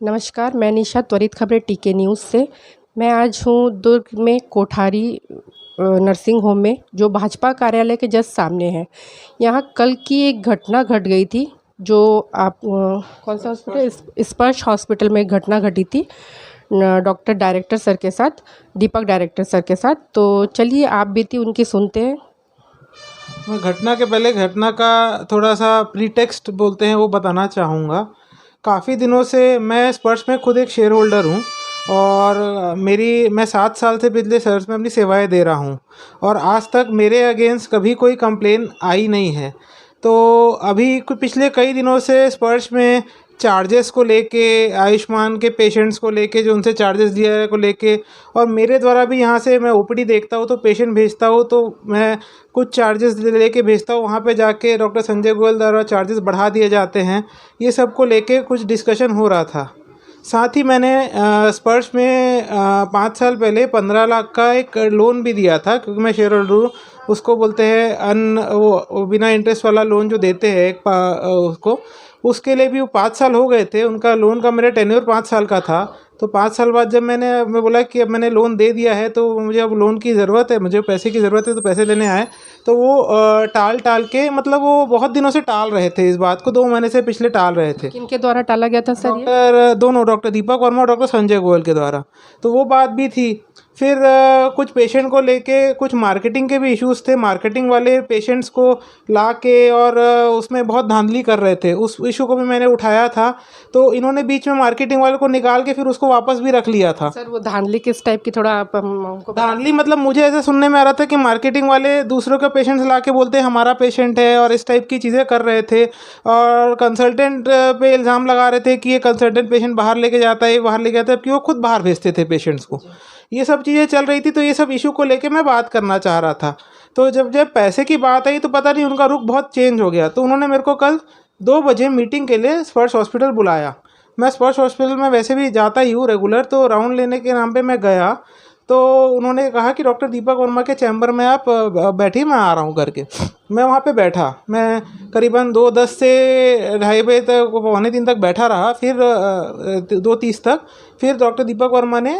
नमस्कार, मैं निशा त्वरित खबरें टीके न्यूज़ से। मैं आज हूँ दुर्ग में कोठारी नर्सिंग होम में, जो भाजपा कार्यालय के जस्ट सामने है। यहाँ कल की एक घटना घट गई थी, जो आप कौन सा हॉस्पिटल, स्पर्श हॉस्पिटल में एक घटना घटी थी डॉक्टर डायरेक्टर सर के साथ, दीपक डायरेक्टर सर के साथ। तो चलिए आप बीती उनकी सुनते हैं। मैं घटना के पहले घटना का थोड़ा सा प्रीटेक्स्ट बोलते हैं वो बताना चाहूँगा। काफ़ी दिनों से मैं स्पर्श में खुद एक शेयर होल्डर हूँ और मैं 7 साल से पिछले सर्विस में अपनी सेवाएं दे रहा हूँ और आज तक मेरे अगेंस्ट कभी कोई कंप्लेन आई नहीं है। तो अभी पिछले कई दिनों से स्पर्श में चार्जेस को लेके, आयुष्मान के पेशेंट्स को लेके जो उनसे चार्जेस दिया को लेके, और मेरे द्वारा भी यहाँ से मैं ओपीडी देखता हूँ तो पेशेंट भेजता हूँ तो मैं कुछ चार्जेस लेके भेजता हूँ, वहाँ पे जाके डॉक्टर संजय गोयल द्वारा चार्जेस बढ़ा दिए जाते हैं। ये सब को लेके कुछ डिस्कशन हो रहा था। साथ ही मैंने स्पर्श में 5 साल पहले 15 लाख का एक लोन भी दिया था, क्योंकि मैं शेयर होल्डर हूँ। उसको बोलते हैं वो बिना इंटरेस्ट वाला लोन जो देते हैं उसको, उसके लिए भी वो 5 साल हो गए थे उनका लोन का। मेरा टेन्योर 5 साल का था। तो 5 साल बाद जब मैं बोला कि अब मैंने लोन दे दिया है तो मुझे अब लोन की ज़रूरत है, मुझे पैसे की ज़रूरत है, तो पैसे लेने आए। तो वो टाल के, मतलब वो बहुत दिनों से टाल रहे थे इस बात को, 2 महीने से पिछले टाल रहे थे। किनके द्वारा टाला गया था सर? डॉक्टर दीपक वर्मा और डॉक्टर संजय गोयल के द्वारा। तो वो बात भी थी। फिर कुछ पेशेंट को लेके कुछ मार्केटिंग के भी इश्यूज़ थे। मार्केटिंग वाले पेशेंट्स को ला के और उसमें बहुत धांधली कर रहे थे, उस इशू को भी मैंने उठाया था। तो इन्होंने बीच में मार्केटिंग वाले को निकाल के फिर उसको वापस भी रख लिया था। सर वो धांधली किस टाइप की, थोड़ा आप हमको धांधली मतलब मुझे ऐसे सुनने में आ रहा था कि मार्केटिंग वाले दूसरों के पेशेंट्स ला के बोलते हैं हमारा पेशेंट है, और इस टाइप की चीज़ें कर रहे थे। और कंसल्टेंट पे इल्ज़ाम लगा रहे थे कि ये कंसल्टेंट पेशेंट बाहर लेके जाता है, बाहर लेके जाता है, कि वो खुद बाहर भेजते थे पेशेंट्स को। ये सब चीज़ें चल रही थी। तो ये सब इशू को लेके मैं बात करना चाह रहा था। तो जब पैसे की बात आई तो पता नहीं उनका रुख बहुत चेंज हो गया। तो उन्होंने मेरे को कल 2 बजे मीटिंग के लिए स्पर्श हॉस्पिटल बुलाया। मैं स्पर्श हॉस्पिटल में वैसे भी जाता ही हूँ रेगुलर, तो राउंड लेने के नाम पे मैं गया। तो उन्होंने कहा कि डॉक्टर दीपक वर्मा के चैम्बर में आप बैठिए, मैं आ रहा हूँ करके। मैं वहाँ पे बैठा। मैं करीबन 2:10 से 2:30 बजे तक, 2:45 तक बैठा रहा। फिर 2:30 तक फिर डॉक्टर दीपक वर्मा ने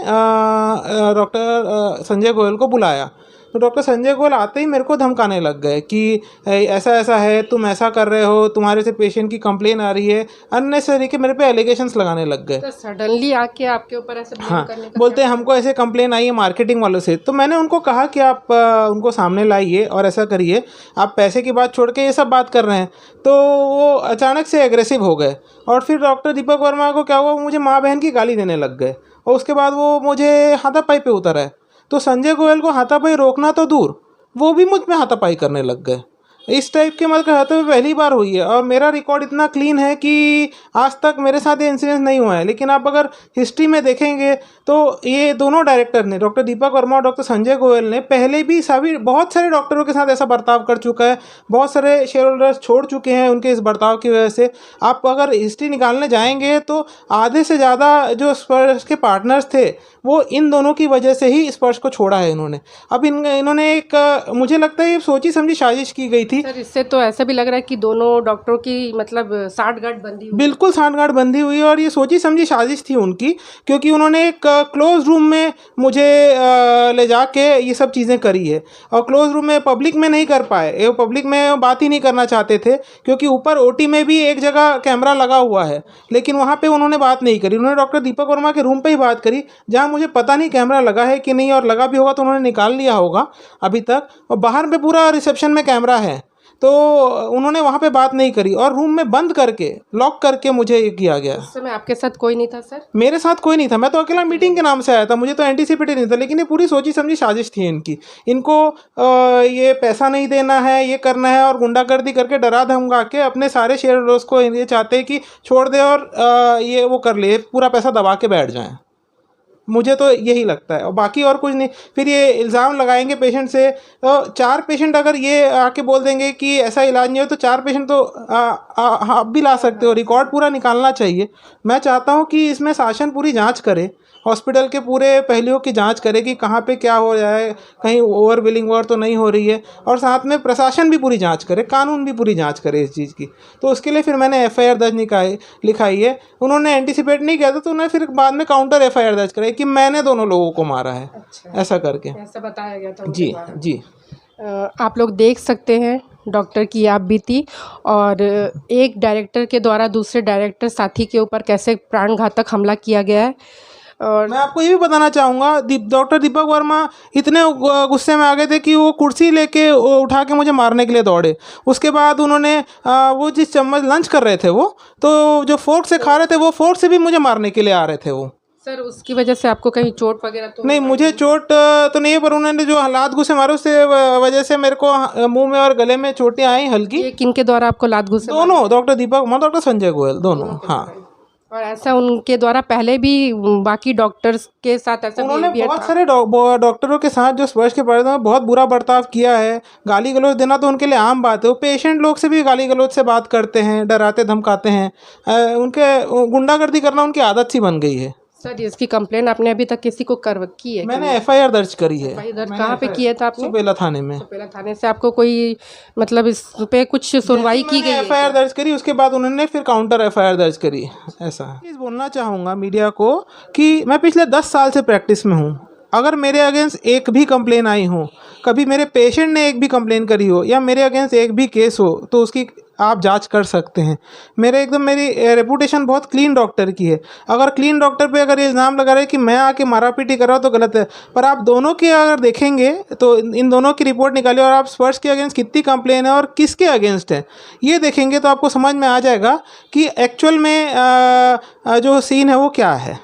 डॉक्टर संजय गोयल को बुलाया। तो डॉक्टर संजय गोयल आते ही मेरे को धमकाने लग गए कि ऐसा ऐसा है, तुम ऐसा कर रहे हो, तुम्हारे से पेशेंट की कंप्लेन आ रही है। अननेसेसरी के मेरे पे एलिगेशंस लगाने लग गए। तो सडनली आके आपके ऊपर ऐसे ब्लेम करने का बोलते हैं हमको ऐसे कंप्लेन आई है मार्केटिंग वालों से। तो मैंने उनको कहा कि आप उनको सामने लाइए और ऐसा करिए, आप पैसे की बात छोड़ के ये सब बात कर रहे हैं। तो वो अचानक से एग्रेसिव हो गए और फिर डॉक्टर दीपक वर्मा को क्या हुआ, मुझे माँ बहन की गाली देने लग गए। और उसके बाद वो मुझे हाथापाई पे उतर आए। तो संजय गोयल को हाथापाई रोकना तो दूर, वो भी मुझ में हाथापाई करने लग गए। इस टाइप के मतलब हाथापाई पहली बार हुई है और मेरा रिकॉर्ड इतना क्लीन है कि आज तक मेरे साथ ये इंसिडेंस नहीं हुआ है। लेकिन आप अगर हिस्ट्री में देखेंगे तो ये दोनों डायरेक्टर ने, डॉक्टर दीपक वर्मा और डॉक्टर संजय गोयल ने, पहले भी बहुत सारे डॉक्टरों के साथ ऐसा बर्ताव कर चुका है। बहुत सारे शेयर होल्डर्स छोड़ चुके हैं उनके इस बर्ताव की वजह से। आप अगर हिस्ट्री निकालने जाएंगे तो आधे से ज़्यादा जो स्पर्श के पार्टनर्स थे वो इन दोनों की वजह से ही स्पर्श को छोड़ा है इन्होंने। अब इन्होंने एक मुझे लगता है ये सोची समझी साजिश की गई थी। सर इससे तो ऐसा भी लग रहा है कि दोनों डॉक्टरों की मतलब साठगांठ बंदी हुई। बिल्कुल साठगांठ बंदी हुई और ये सोची समझी साजिश थी उनकी, क्योंकि उन्होंने एक क्लोज रूम में मुझे ले जाके ये सब चीज़ें करी है। और क्लोज रूम में पब्लिक में नहीं कर पाए, ये पब्लिक में बात ही नहीं करना चाहते थे, क्योंकि ऊपर ओटी में भी एक जगह कैमरा लगा हुआ है, लेकिन वहाँ पे उन्होंने बात नहीं करी। उन्होंने डॉक्टर दीपक वर्मा के रूम पे ही बात करी, जहाँ मुझे पता नहीं कैमरा लगा है कि नहीं, और लगा भी होगा तो उन्होंने निकाल लिया होगा अभी तक। और बाहर में पूरा रिसेप्शन में कैमरा है, तो उन्होंने वहाँ पे बात नहीं करी और रूम में बंद करके, लॉक करके मुझे ये किया गया। उस समय आपके साथ कोई नहीं था सर? मेरे साथ कोई नहीं था, मैं तो अकेला मीटिंग के नाम से आया था, मुझे तो एंटीसिपेट नहीं था। लेकिन ये पूरी सोची समझी साजिश थी इनकी। इनको ये पैसा नहीं देना है, ये करना है, और गुंडागर्दी करके डरा धमका के अपने सारे शेयर होल्डर्स को ये चाहते हैं कि छोड़ दे और ये वो कर ले, पूरा पैसा दबा के बैठ जाएं। मुझे तो यही लगता है और बाकी और कुछ नहीं। फिर ये इल्ज़ाम लगाएंगे पेशेंट से, तो 4 पेशेंट अगर ये आके बोल देंगे कि ऐसा इलाज नहीं हो, तो 4 पेशेंट तो आप भी ला सकते हो। रिकॉर्ड पूरा निकालना चाहिए। मैं चाहता हूँ कि इसमें शासन पूरी जांच करे हॉस्पिटल के पूरे पहलुओं की जांच करे कि कहाँ पे क्या हो रहा है, कहीं ओवर बिलिंग और तो नहीं हो रही है, और साथ में प्रशासन भी पूरी जांच करे, कानून भी पूरी जांच करे इस चीज़ की। तो उसके लिए फिर मैंने एफआईआर दर्ज लिखाई है। उन्होंने एंटिसिपेट नहीं किया था, तो उन्होंने फिर बाद में काउंटर एफआईआर दर्ज कराई कि मैंने दोनों लोगों को मारा है, ऐसा करके। ऐसा बताया गया था उनके जी द्वारा। जी। आप लोग देख सकते हैं डॉक्टर की आप बीती, और एक डायरेक्टर के द्वारा दूसरे डायरेक्टर साथी के ऊपर कैसे प्राणघातक हमला किया गया है। और मैं आपको ये भी बताना चाहूँगा, डॉक्टर दीपक वर्मा इतने गुस्से में आ गए थे कि वो कुर्सी लेके उठा के मुझे मारने के लिए दौड़े। उसके बाद उन्होंने वो जिस चम्मच लंच कर रहे थे वो, तो जो फोर्क से खा रहे थे, वो फोर्क से भी मुझे मारने के लिए आ रहे थे वो। सर उसकी वजह से आपको कहीं चोट वगैरह तो नहीं, मुझे चोट तो नहीं है, पर उन्होंने जो हालात घुसे मारे उससे वजह से मेरे को मुंह में और गले में चोटें आई हल्की। ये किनके द्वारा आपको लात घुसे मारे? दोनों, डॉक्टर दीपक और डॉक्टर संजय गोयल, दोनों। हाँ। और ऐसा उनके द्वारा पहले भी बाकी डॉक्टर्स के साथ ऐसा उन्होंने behavior बहुत था? सारे डॉक्टरों के साथ जो स्पर्श के पड़े थे बहुत बुरा बर्ताव किया है। गाली गलौज देना तो उनके लिए आम बात है। वो पेशेंट लोग से भी गाली गलौज से बात करते हैं, डराते धमकाते हैं। उनके गुंडागर्दी करना उनकी आदत सी बन गई है। सर इसकी कंप्लेन आपने अभी तक किसी को की है? मैंने एफआईआर दर्ज करी है। इधर कहाँ पे किया था आपने? सुपेला थाने में। सुपेला थाने से आपको कोई मतलब इस पे कुछ सुनवाई की गई है? एफआईआर दर्ज करी, उसके बाद उन्होंने फिर काउंटर एफआईआर दर्ज करी। ऐसा प्लीज़ बोलना चाहूँगा मीडिया को कि मैं पिछले 10 साल से प्रैक्टिस में हूँ। अगर मेरे अगेंस्ट एक भी कंप्लेन आई हो, कभी मेरे पेशेंट ने एक भी कंप्लेन करी हो, या मेरे अगेंस्ट एक भी केस हो, तो उसकी आप जांच कर सकते हैं। मेरी रेपुटेशन बहुत क्लीन डॉक्टर की है। अगर क्लीन डॉक्टर पे अगर इल्ज़ाम लगा रहे कि मैं आके मारा पीटी कर रहा हूँ तो गलत है। पर आप दोनों की अगर देखेंगे तो इन दोनों की रिपोर्ट निकालिए और आप स्पर्श के अगेंस्ट कितनी कंप्लेन है और किसके अगेंस्ट है, ये देखेंगे तो आपको समझ में आ जाएगा कि एक्चुअल में जो सीन है वो क्या है।